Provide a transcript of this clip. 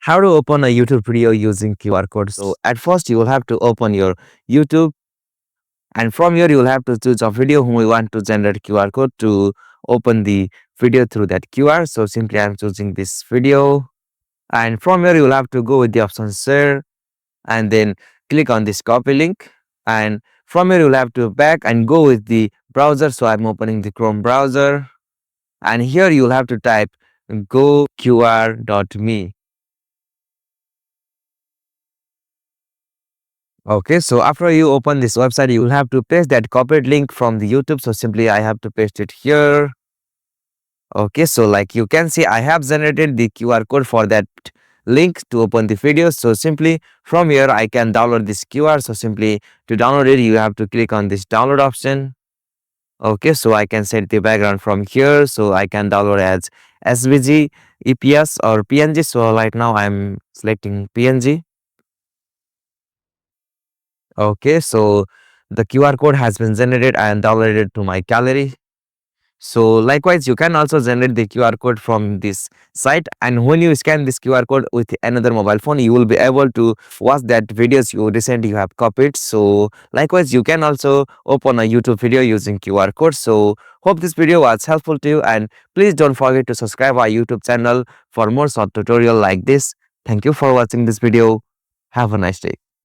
How to open a YouTube video using QR code. So at first you will have to open your YouTube, and from here you will have to choose a video whom we want to generate QR code to open the video through that QR. So simply I'm choosing this video, and from here you will have to go with the option share and then click on this copy link, and from here you will have to back and go with the browser. So I'm opening the Chrome browser, and here you will have to type goqr.me. Okay, so after you open this website, you will have to paste that copied link from the YouTube. So simply I have to paste it here. Okay, so like you can see, I have generated the QR code for that link to open the video. So simply from here, I can download this QR. So simply to download it, you have to click on this download option. Okay, so I can set the background from here. So I can download as SVG, EPS or PNG. So right now I'm selecting PNG. Okay, so the QR code has been generated and downloaded to my gallery. So likewise, you can also generate the QR code from this site, and when you scan this QR code with another mobile phone, you will be able to watch that videos you recently have copied. So likewise, you can also open a YouTube video using QR code. So hope this video was helpful to you, and please don't forget to subscribe our YouTube channel for more short tutorial like this. Thank you for watching this video. Have a nice day.